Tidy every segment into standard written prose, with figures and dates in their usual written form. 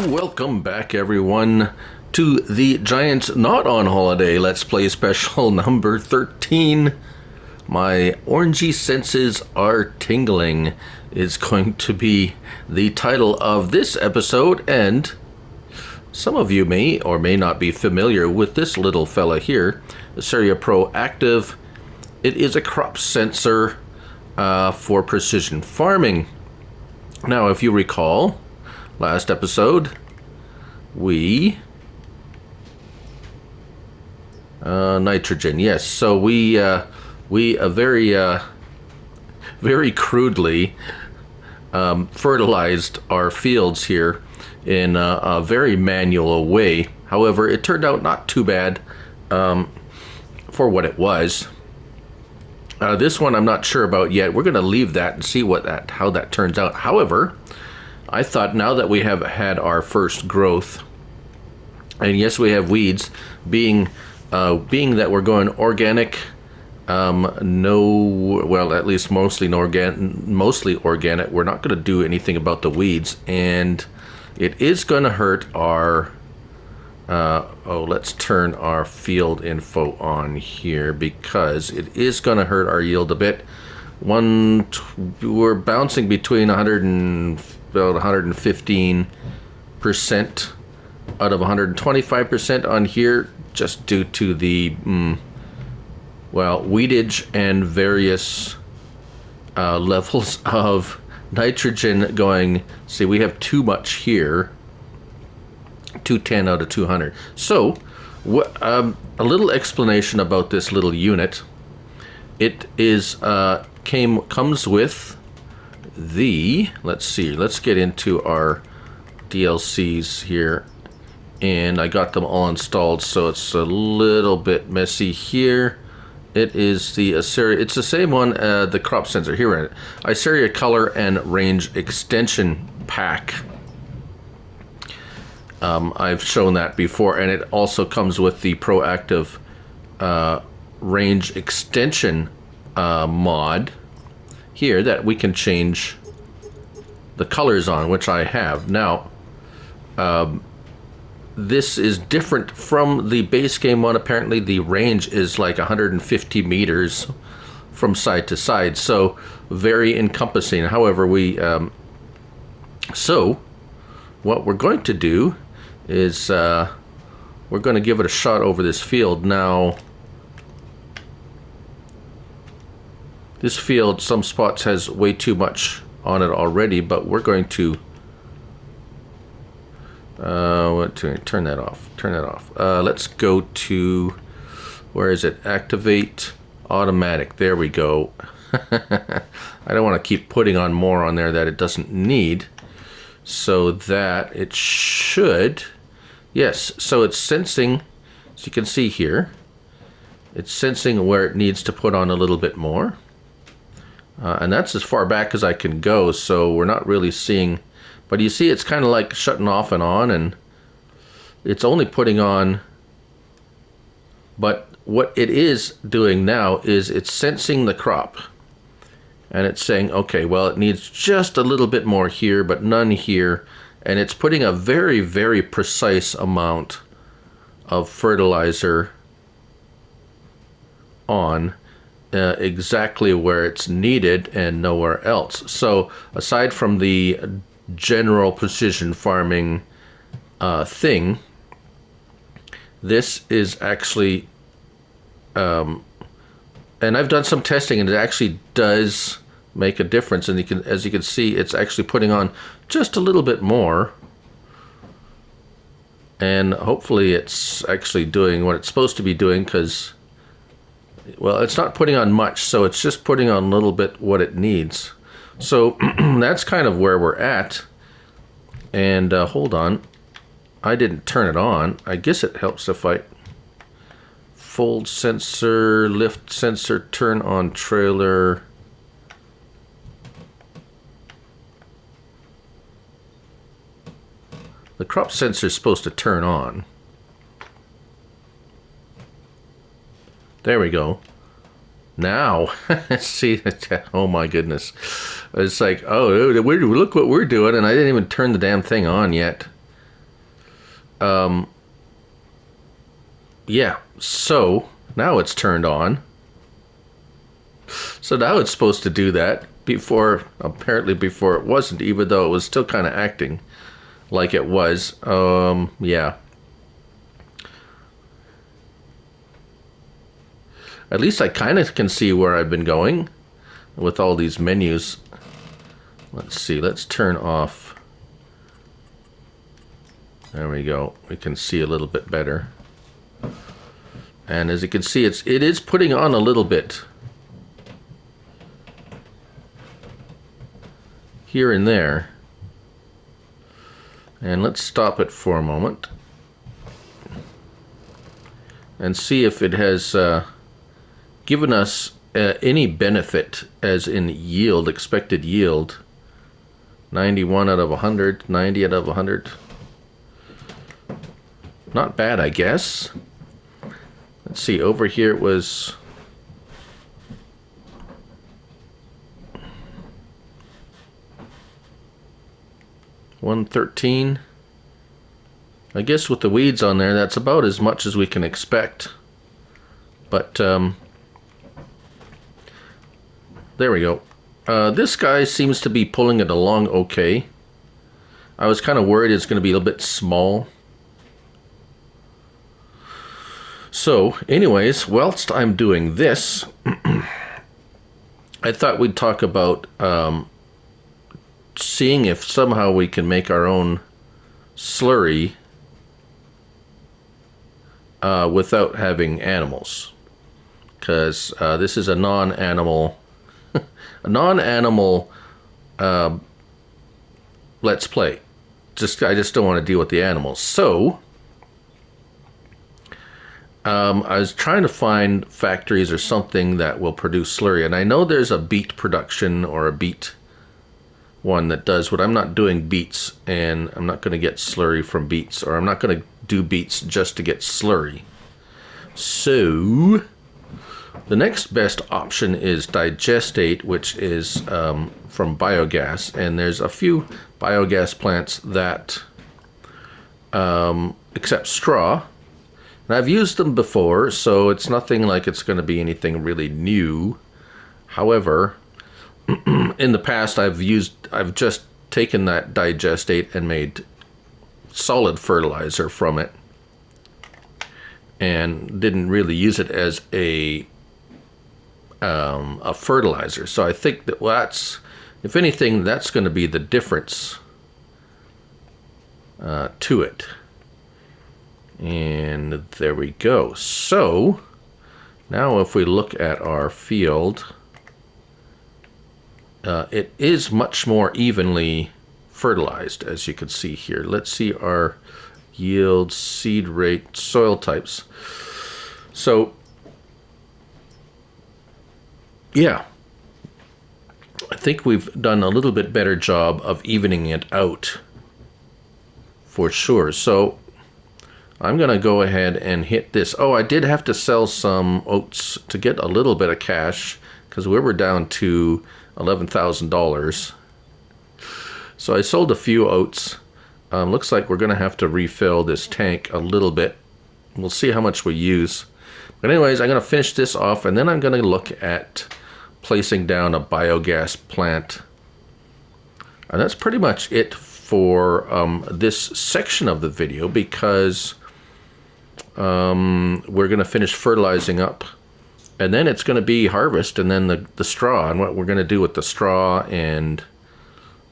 Welcome back, everyone, to the Giants Not on Holiday Let's Play Special number 13. My orangey senses are tingling is going to be the title of this episode, and some of you may or may not be familiar with this little fella here, the Seria Pro Active. It is a crop sensor for precision farming. Now, if you recall, last episode, we nitrogen, yes. So we very crudely fertilized our fields here in a very manual way. However, it turned out not too bad for what it was. This one I'm not sure about yet. We're going to leave that and see how that turns out. However, I thought now that we have had our first growth, and yes, we have weeds, being that we're going organic, at least mostly organic. We're not going to do anything about the weeds, and it is going to hurt our. Let's turn our field info on here because it is going to hurt our yield a bit. We're bouncing between 115% out of 125% on here, just due to the weedage and various levels of nitrogen going. See, we have too much here. 210 out of 200. So, a little explanation about this little unit. It is comes with the. Let's get into our DLCs here, and I got them all installed, so it's a little bit messy here. It is the Aseria. It's the same one, the crop sensor here. Aseria Color and Range Extension Pack. I've shown that before, and it also comes with the Proactive Range Extension mod here that we can change the colors on, which I have. Now, this is different from the base game one. Apparently, the range is like 150 meters from side to side, so very encompassing. However, what we're going to do is we're going to give it a shot over this field. Now, this field, some spots has way too much on it already, but we're going to turn that off. Let's go to, where is it? Activate automatic. There we go. I don't want to keep putting on more on there that it doesn't need, so that it should. Yes, so it's sensing, as you can see here, it's sensing where it needs to put on a little bit more. And that's as far back as I can go, so we're not really seeing. But you see, it's kind of like shutting off and on, and it's only putting on. But what it is doing now is it's sensing the crop. And it's saying, okay, well, it needs just a little bit more here, but none here. And it's putting a very, very precise amount of fertilizer on exactly where it's needed and nowhere else. So aside from the general precision farming thing, this is actually, and I've done some testing, and it actually does make a difference. And as you can see, it's actually putting on just a little bit more, and hopefully it's actually doing what it's supposed to be doing, because, well, it's not putting on much, so it's just putting on a little bit what it needs. So that's kind of where we're at. And hold on, I didn't turn it on. I guess it helps if I fold sensor, lift sensor, turn on trailer. The crop sensor is supposed to turn on. There we go. Now, see, oh my goodness. It's like, oh, look what we're doing, and I didn't even turn the damn thing on yet. Yeah, so now it's turned on. So now it's supposed to do that. Before, apparently before it wasn't, even though it was still kind of acting like it was. Yeah. At least I kind of can see where I've been going with all these menus. Let's see, let's turn off. There we go. We can see a little bit better. And as you can see, it is putting on a little bit here and there. And let's stop it for a moment and see if it has given us any benefit as in yield, expected yield. 91 out of 100, 90 out of 100. Not bad, I guess. Let's see, over here it was 113. I guess with the weeds on there, that's about as much as we can expect. But there we go. This guy seems to be pulling it along okay. I was kind of worried it's going to be a little bit small. So, anyways, whilst I'm doing this, I thought we'd talk about seeing if somehow we can make our own slurry without having animals. Because this is a non-animal let's play. I just don't want to deal with the animals. So I was trying to find factories or something that will produce slurry, and I know there's a beet production or a beet one that does what I'm not doing beets, and I'm not going to get slurry from beets, or I'm not going to do beets just to get slurry. So the next best option is digestate, which is from biogas, and there's a few biogas plants that accept straw. And I've used them before, so it's nothing like it's going to be anything really new. However, in the past I've just taken that digestate and made solid fertilizer from it, and didn't really use it as a fertilizer. So I think that that's, if anything, that's going to be the difference to it. And there we go. So now if we look at our field, it is much more evenly fertilized, as you can see here. Let's see our yield, seed rate, soil types. So yeah, I think we've done a little bit better job of evening it out for sure. So I'm going to go ahead and hit this. Oh, I did have to sell some oats to get a little bit of cash because we were down to $11,000. So I sold a few oats. Looks like we're going to have to refill this tank a little bit. We'll see how much we use. But anyways, I'm going to finish this off, and then I'm going to look at placing down a biogas plant. And that's pretty much it for this section of the video, because we're going to finish fertilizing up, and then it's going to be harvest, and then the straw, and what we're going to do with the straw, and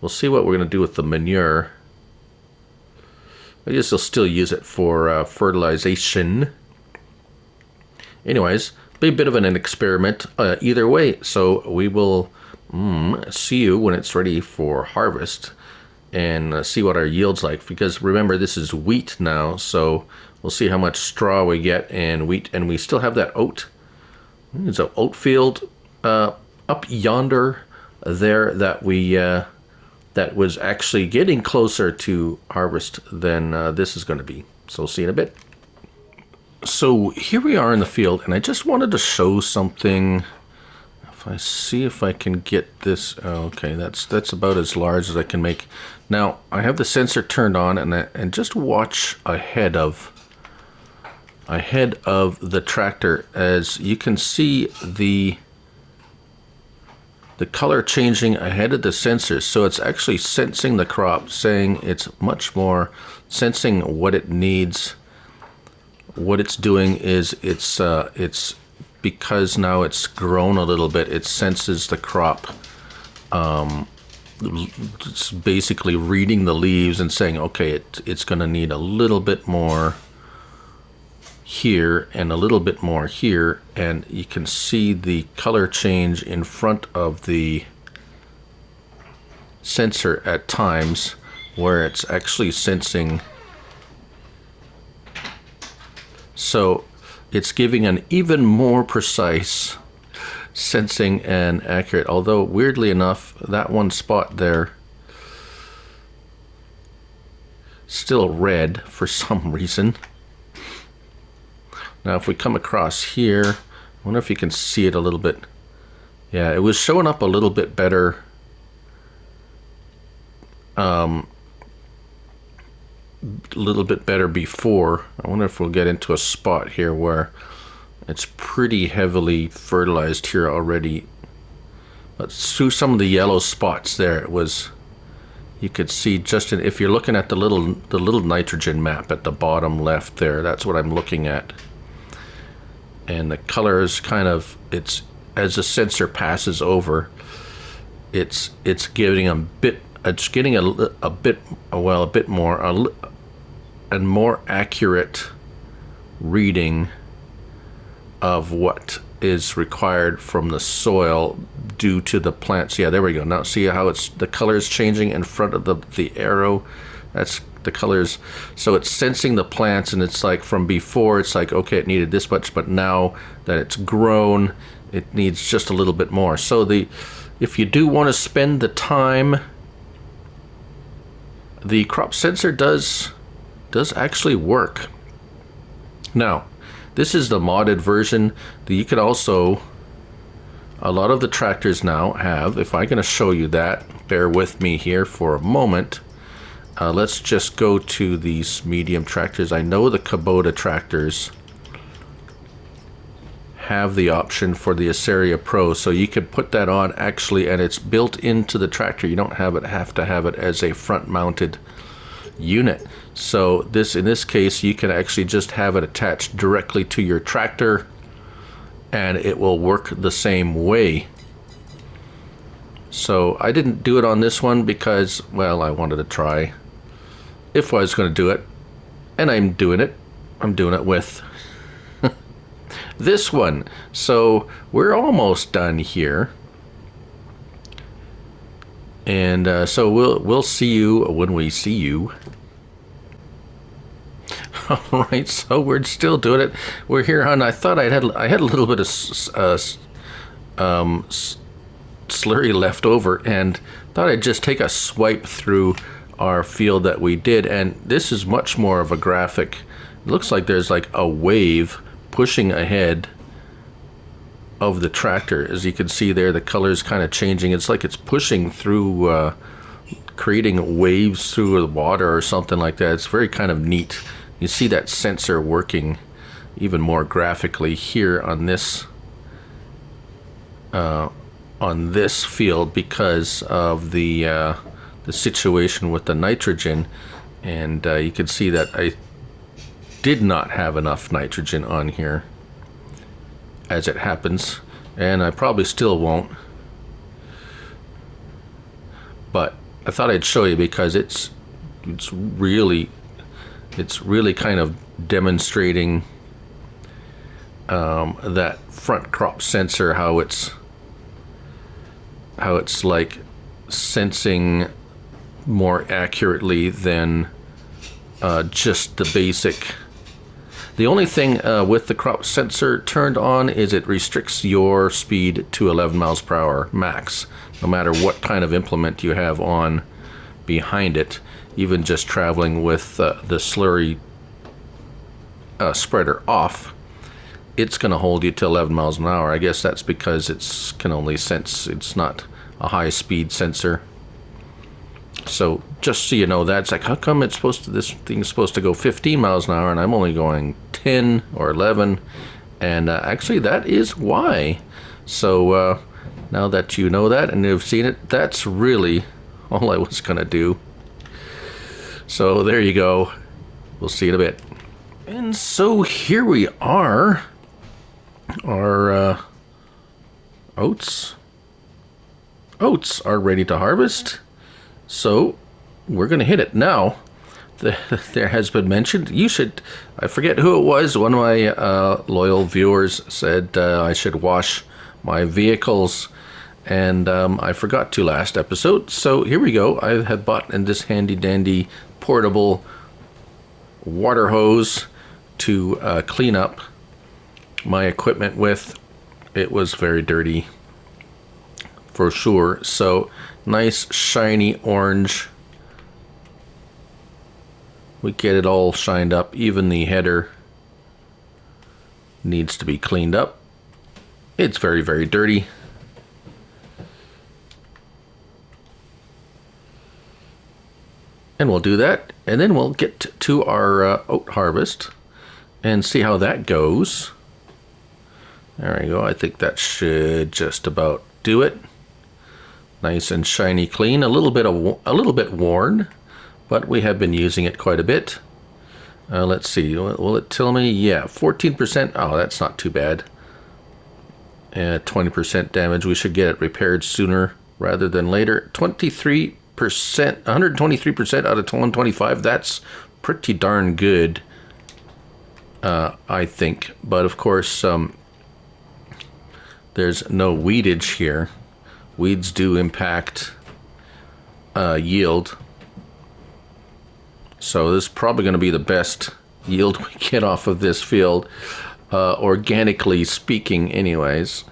we'll see what we're going to do with the manure. I guess they'll still use it for fertilization. Anyways, be a bit of an experiment either way. So we will see you when it's ready for harvest, and see what our yield's like. Because remember, this is wheat now, so we'll see how much straw we get and wheat. And we still have that oat. There's an oat field up yonder there that we that was actually getting closer to harvest than this is going to be. So see you in a bit. So here we are in the field, and I just wanted to show something. If if I see if I can get this, okay, that's about as large as I can make. Now I have the sensor turned on, and just watch ahead of the tractor. As you can see, the color changing ahead of the sensor, so it's actually sensing the crop, saying it's much more sensing what it needs. What it's doing is it's because now it's grown a little bit, it senses the crop. It's basically reading the leaves and saying, okay, it's going to need a little bit more here and a little bit more here, and you can see the color change in front of the sensor at times where it's actually sensing. So it's giving an even more precise sensing and accurate, although weirdly enough that one spot there still red for some reason. Now if we come across here, I wonder if you can see it a little bit. Yeah, it was showing up a little bit better before. I wonder if we'll get into a spot here where it's pretty heavily fertilized here already. But through some of the yellow spots there, it was, you could see just if you're looking at the little nitrogen map at the bottom left there, that's what I'm looking at. And the color is kind of, it's as the sensor passes over, it's getting a bit more and more accurate reading of what is required from the soil due to the plants. Yeah, there we go. Now see how the color is changing in front of the arrow. That's the colors. So it's sensing the plants, and it's like from before it's like, okay, it needed this much, but now that it's grown, it needs just a little bit more. So if you do want to spend the time, the crop sensor does actually work. Now this is the modded version. You could also, a lot of the tractors now have, if I'm going to show you that, bear with me here for a moment. Let's just go to these medium tractors. I know the Kubota tractors have the option for the Aceria Pro, so you could put that on actually, and it's built into the tractor. You don't have to have it as a front mounted unit. So in this case, you can actually just have it attached directly to your tractor, and it will work the same way. So I didn't do it on this one because, well, I wanted to try if I was going to do it, and I'm doing it with this one. So we're almost done here, and so we'll see you when we see you. All right, so we're still doing it. We're here on. I thought I had a little bit of slurry left over, and thought I'd just take a swipe through our field that we did. And this is much more of a graphic. It looks like there's like a wave pushing ahead of the tractor. As you can see there, the color is kind of changing. It's like it's pushing through, creating waves through the water or something like that. It's very kind of neat. You see that sensor working even more graphically here on this field because of the situation with the nitrogen. And you can see that I did not have enough nitrogen on here, as it happens, and I probably still won't, but I thought I'd show you because it's really kind of demonstrating that front crop sensor, how it's like sensing more accurately than just the basic. The only thing with the crop sensor turned on is it restricts your speed to 11 miles per hour max, no matter what kind of implement you have on behind it. Even just traveling with the slurry spreader off, it's going to hold you to 11 miles an hour. I guess that's because it's can only sense, it's not a high speed sensor. So just so you know, that's like, how come it's supposed to, this thing's supposed to go 15 miles an hour and I'm only going 10 or 11? And actually that is why. So now that you know that and you've seen it, that's really all I was gonna do. So there you go. We'll see in a bit. And so here we are. Our oats are ready to harvest. So we're going to hit it now. There has been mentioned, you should, I forget who it was, one of my loyal viewers said I should wash my vehicles, and I forgot to last episode. So here we go. I have bought in this handy dandy portable water hose to clean up my equipment with. It was very dirty for sure. So nice shiny orange. We get it all shined up. Even the header needs to be cleaned up. It's very, very dirty. And we'll do that, and then we'll get to our oat harvest and see how that goes. There we go. I think that should just about do it. Nice and shiny, clean. A little bit worn, but we have been using it quite a bit. Let's see. Will it tell me? Yeah, 14%. Oh, that's not too bad. 20% damage. We should get it repaired sooner rather than later. 23%, 123% out of 125. That's pretty darn good, I think. But of course, there's no weedage here. Weeds do impact yield. So this is probably going to be the best yield we get off of this field, organically speaking anyways.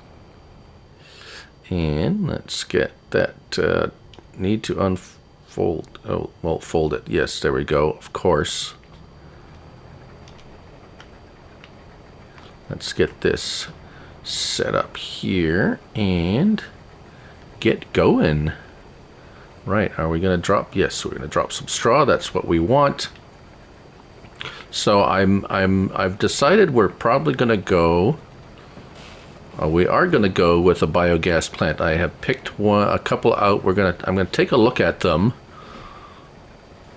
And let's get that, need to unfold, oh, well, fold it. Yes, there we go, of course. Let's get this set up here and get going. Right, are we going to drop? Yes, we're going to drop some straw. That's what we want. So I've decided we're probably going to go. We are going to go with a biogas plant. I have picked a couple out. I'm going to take a look at them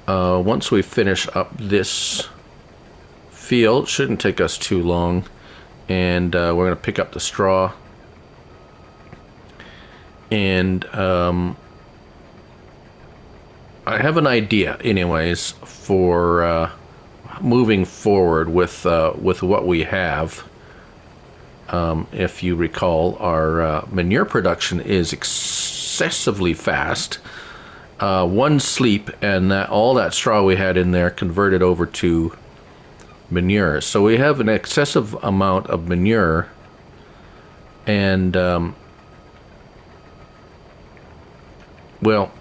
once we finish up this field. Shouldn't take us too long, and we're going to pick up the straw. And I have an idea, anyways, for moving forward with what we have. If you recall, our manure production is excessively fast. One sleep, and all that straw we had in there converted over to manure. So we have an excessive amount of manure, and well,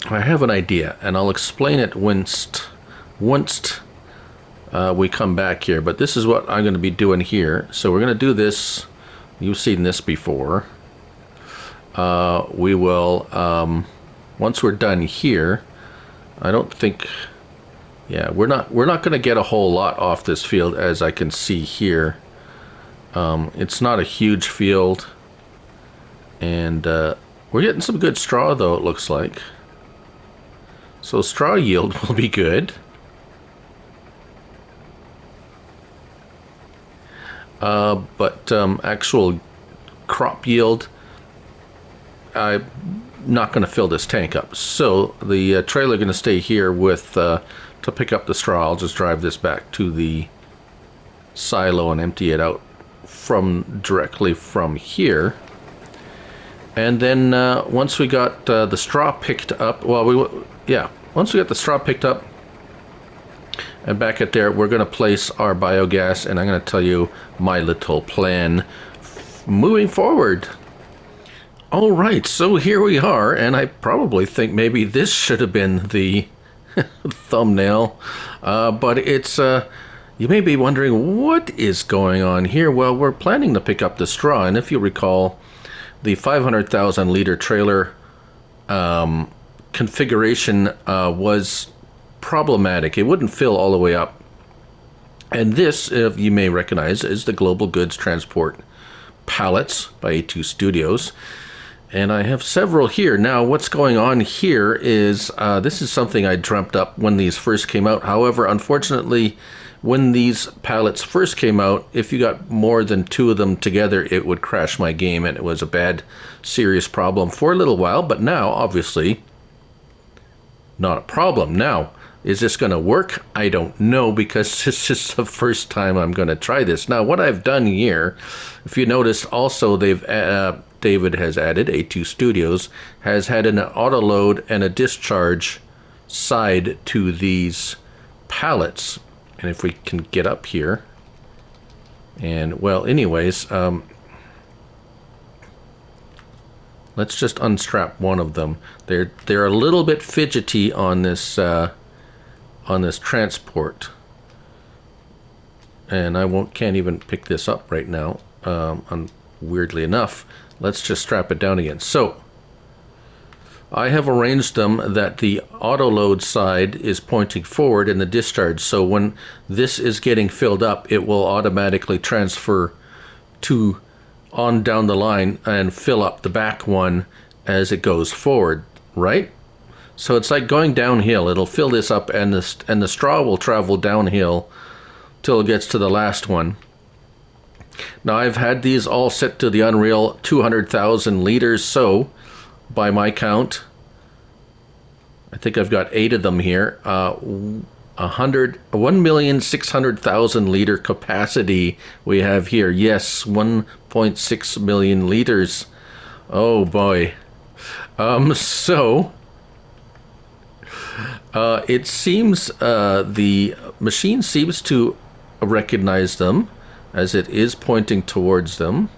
I have an idea, and I'll explain it once we come back here. But this is what I'm going to be doing here. So we're going to do this. You've seen this before. We will, once we're done here, I don't think, yeah, we're not going to get a whole lot off this field, as I can see here. It's not a huge field, and we're getting some good straw, though, it looks like. So straw yield will be good. But actual crop yield, I'm not going to fill this tank up. So the trailer going to stay here with to pick up the straw. I'll just drive this back to the silo and empty it out directly from here. And then once we got the straw picked up, well, once we got the straw picked up and back at there, we're going to place our biogas, and I'm going to tell you my little plan moving forward. All right, so here we are, and I probably think maybe this should have been the thumbnail, but it's You may be wondering what is going on here. Well, we're planning to pick up the straw, and if you recall, the 500,000 liter trailer configuration was problematic. It wouldn't fill all the way up. And this, if you may recognize, is the Global Goods Transport pallets by A2 Studios. And I have several here. Now, what's going on here is this is something I dreamt up when these first came out. However, unfortunately, when these pallets first came out, if you got more than two of them together, it would crash my game, and it was a bad, serious problem for a little while. But now, obviously, not a problem. Now, is this going to work? I don't know, because this is the first time I'm going to try this. Now, what I've done here, if you notice, also David has added, A2 Studios, has had an auto load and a discharge side to these pallets. And if we can get up here, and well, anyways, let's just unstrap one of them. They're a little bit fidgety on this transport, and I can't even pick this up right now. Weirdly enough, let's just strap it down again. So I have arranged them that the auto load side is pointing forward in the discharge, so when this is getting filled up, it will automatically transfer to on down the line and fill up the back one as it goes forward, right? So it's like going downhill. It'll fill this up, and the straw will travel downhill till it gets to the last one. Now, I've had these all set to the Unreal 200,000 liters, so by my count, I think I've got 8 of them here. 1,600,000 liter capacity we have here. Yes, 1.6 million liters. Oh boy. It seems the machine seems to recognize them as it is pointing towards them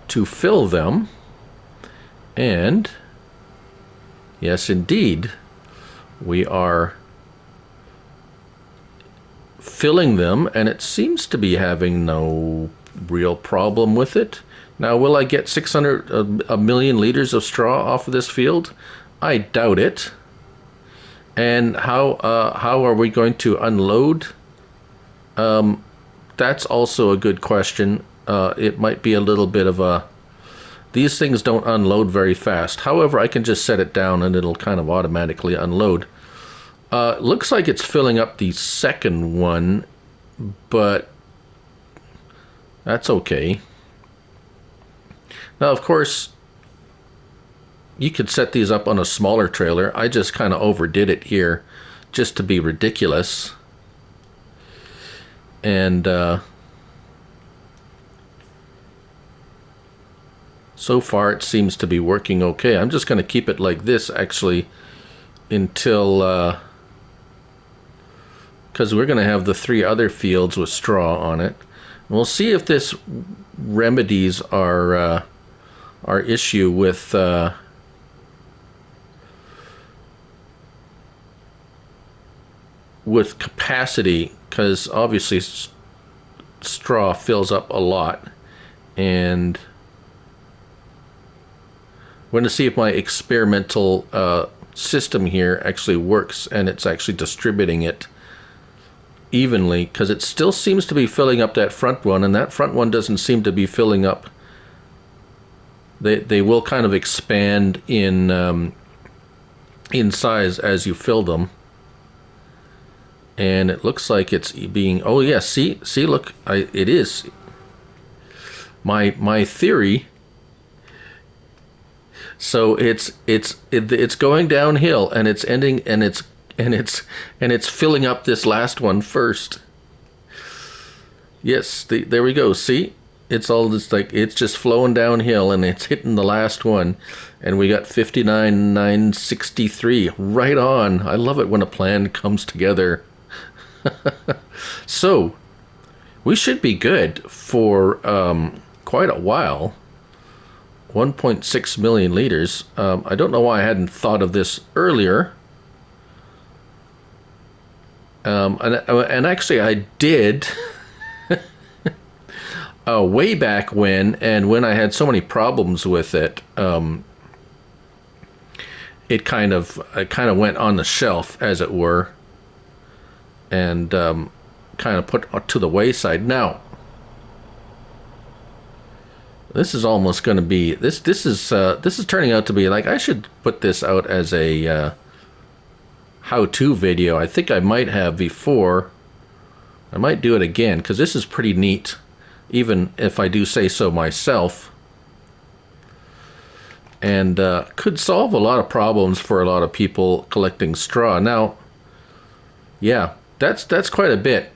to fill them. And yes, indeed, we are filling them, and it seems to be having no real problem with it. Now, will I get 1 million liters of straw off of this field? I doubt it. And how are we going to unload? That's also a good question. It might be a little bit of a... These things don't unload very fast. However, I can just set it down and it'll kind of automatically unload. Looks like it's filling up the second one, but that's okay. Now, of course, you could set these up on a smaller trailer. I just kind of overdid it here just to be ridiculous. And so far it seems to be working okay. I'm just going to keep it like this, actually, until... because we're going to have the 3 other fields with straw on it. And we'll see if this remedies our issue with capacity, because obviously straw fills up a lot, and we're going to see if my experimental system here actually works and it's actually distributing it evenly, because it still seems to be filling up that front one, and that front one doesn't seem to be filling up. They will kind of expand in size as you fill them, and it looks like it's being... Oh yeah, see, look, it is. My theory. So it's going downhill, and it's ending, and it's filling up this last one first. Yes, there we go. See, it's all just like, it's just flowing downhill, and it's hitting the last one, and we got 59,963 right on. I love it when a plan comes together. So we should be good for quite a while. 1.6 million liters. I don't know why I hadn't thought of this earlier. And actually, I did way back when, and when I had so many problems with it, it kind of went on the shelf, as it were, and kind of put to the wayside. Now, this is almost going to be this is turning out to be like I should put this out as a how-to video. I think I might have before. I might do it again because this is pretty neat, even if I do say so myself, and could solve a lot of problems for a lot of people collecting straw. Now, yeah, that's quite a bit.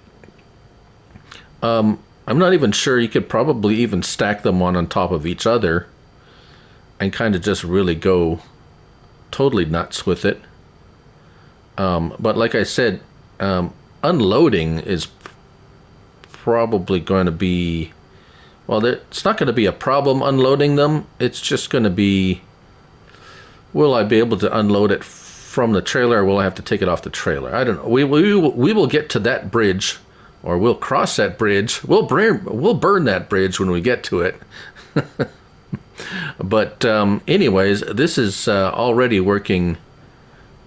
I'm not even sure. You could probably even stack them one on top of each other and kind of just really go totally nuts with it. But like I said, unloading is probably going to be, well, it's not going to be a problem unloading them. It's just going to be, will I be able to unload it from the trailer, or will I have to take it off the trailer? I don't know. We will get to that bridge, or we'll cross that bridge. We'll burn that bridge when we get to it. But anyways, this is already working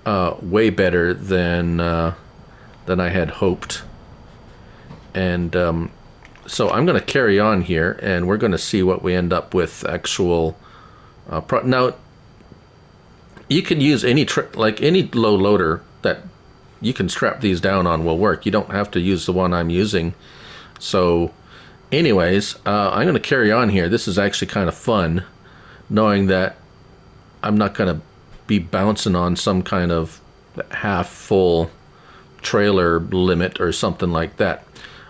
way better than I had hoped. And so I'm going to carry on here, and we're going to see what we end up with actual. Now, you can use any any low loader that you can strap these down on will work. You don't have to use the one I'm using. So anyways, I'm going to carry on here. This is actually kind of fun, knowing that I'm not going to be bouncing on some kind of half full trailer limit or something like that.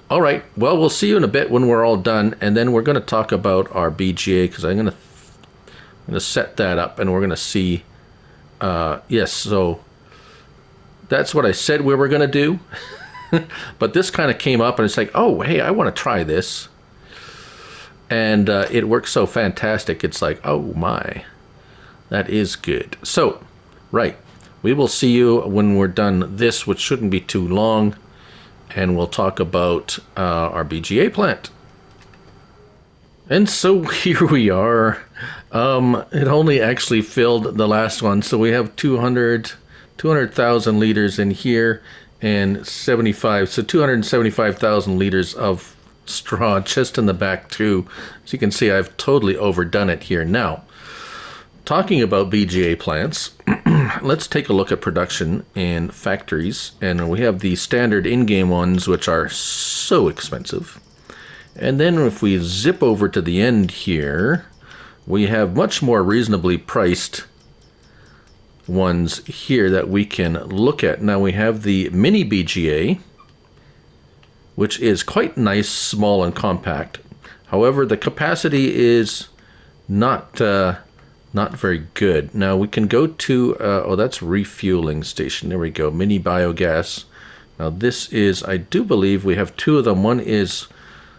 All right, well, we'll see you in a bit when we're all done, and then we're going to talk about our BGA, because I'm going to set that up, and we're going to see. Yes, so that's what I said we were going to do. But this kind of came up, and it's like, oh, hey, I want to try this. And it works so fantastic. It's like, oh, my, that is good. So, right, we will see you when we're done this, which shouldn't be too long. And we'll talk about our BGA plant. And so here we are. It only actually filled the last one, so we have 200,000 liters in here, and 275,000 liters of straw just in the back too. As you can see, I've totally overdone it here. Now, talking about BGA plants, let's take a look at production in factories, and we have the standard in-game ones, which are so expensive. And then if we zip over to the end here, we have much more reasonably priced ones here that we can look at. Now we have the mini BGA, which is quite nice, small and compact. However, the capacity is not very good. Now we can go to, oh, that's refueling station. There we go, mini biogas. Now this is, I do believe we have two of them. One is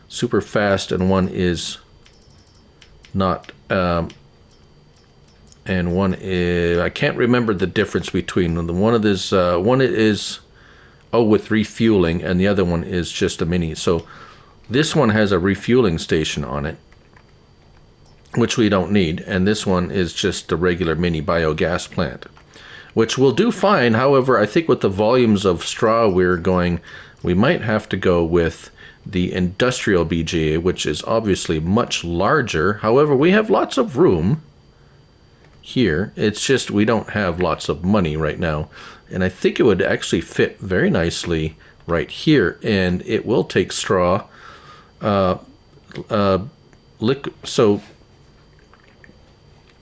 super fast and one is not, and one is, I can't remember the difference between them. One is with refueling, and the other one is just a mini. So this one has a refueling station on it, which we don't need, and this one is just a regular mini biogas plant, which will do fine. However, I think with the volumes of straw we're going, we might have to go with the industrial BGA, which is obviously much larger. However, we have lots of room here. It's just we don't have lots of money right now, and I think it would actually fit very nicely right here, and it will take straw. So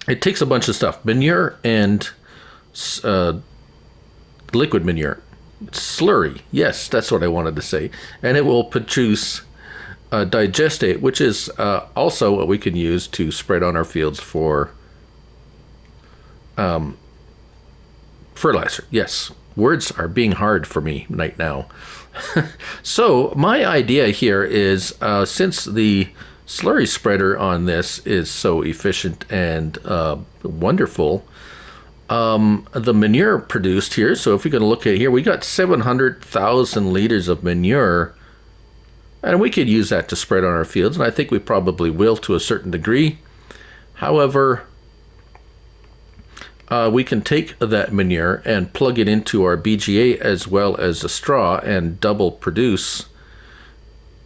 it takes a bunch of stuff, manure and liquid manure. Slurry, yes, that's what I wanted to say. And it will produce digestate, which is also what we can use to spread on our fields for fertilizer. Yes, words are being hard for me right now. So my idea here is, since the slurry spreader on this is so efficient and wonderful, the manure produced here. So if you're going to look at here, we got 700,000 liters of manure, and we could use that to spread on our fields, and I think we probably will to a certain degree. However, we can take that manure and plug it into our BGA as well as the straw and double produce,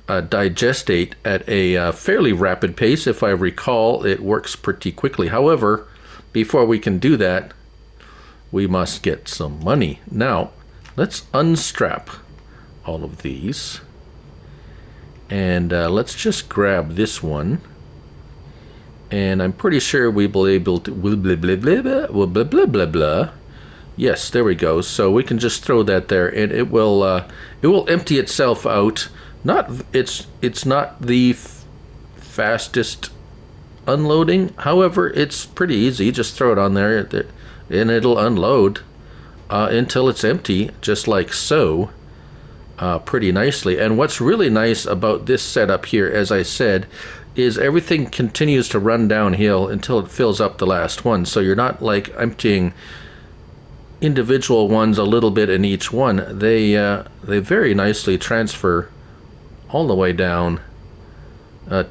digestate at a fairly rapid pace. If I recall, it works pretty quickly. However, before we can do that, we must get some money. Now, let's unstrap all of these. And let's just grab this one. And I'm pretty sure we will be able to... Blah, blah, blah, blah, blah, blah, blah, blah. Yes, there we go. So we can just throw that there, and it will empty itself out. It's not the fastest unloading. However, it's pretty easy. Just throw it on there, and it'll unload until it's empty, just like so. Pretty nicely. And what's really nice about this setup here, as I said, is everything continues to run downhill until it fills up the last one. So you're not like emptying individual ones a little bit in each one. They very nicely transfer all the way down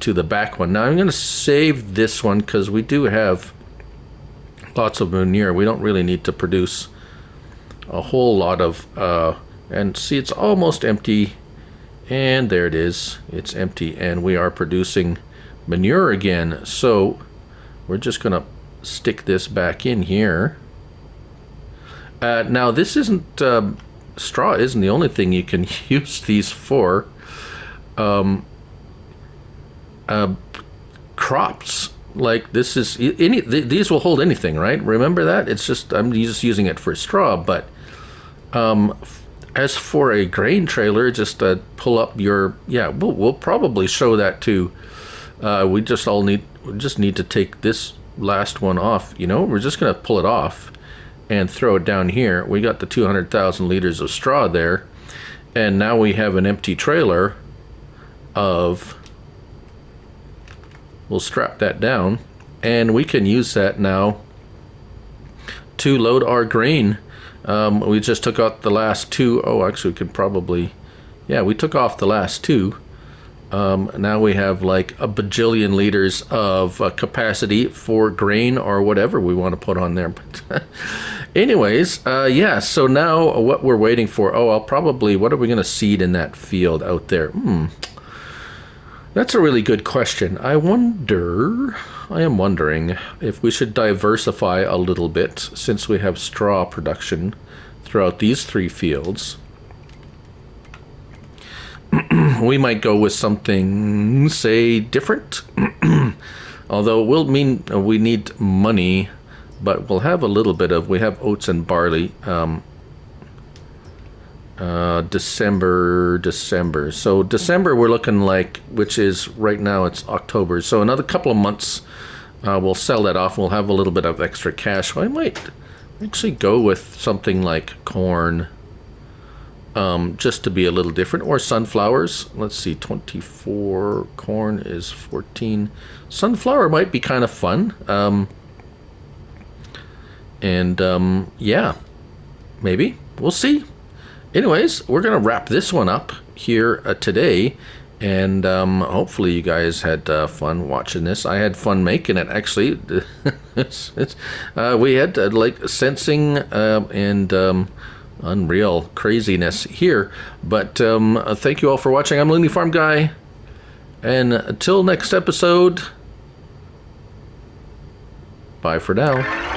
to the back one. Now I'm going to save this one because we do have lots of manure. We don't really need to produce a whole lot of and see, it's almost empty, and there it is. It's empty, and we are producing manure again. So we're just gonna stick this back in here. Now this isn't straw isn't the only thing you can use these for. Crops like this is these will hold anything, right? Remember that. It's just I'm just using it for straw, but as for a grain trailer, just pull up your, we'll probably show that too. We just need to take this last one off. You know, we're just gonna pull it off and throw it down here. We got the 200,000 liters of straw there, and now we have an empty trailer of, we'll strap that down, and we can use that now to load our grain. We just took out the last two. Oh, actually, we could probably... Yeah, we took off the last two. Now we have like a bajillion liters of capacity for grain or whatever we want to put on there. But anyways, yeah, so now what we're waiting for... Oh, what are we going to seed in that field out there? That's a really good question. I am wondering if we should diversify a little bit since we have straw production throughout these three fields. We might go with something, say, different. Although it will mean we need money, but we'll have a little bit of, we have oats and barley. December. So December we're looking like, which is right now it's October. So another couple of months we'll sell that off. We'll have a little bit of extra cash. I might actually go with something like corn, just to be a little different, or sunflowers. Let's see, 24, corn is 14. Sunflower might be kind of fun. Yeah, maybe. We'll see. Anyways, we're going to wrap this one up here today, and hopefully you guys had fun watching this. I had fun making it, actually. We had like sensing and unreal craziness here. But thank you all for watching. I'm Looney Farm Guy, and until next episode, bye for now.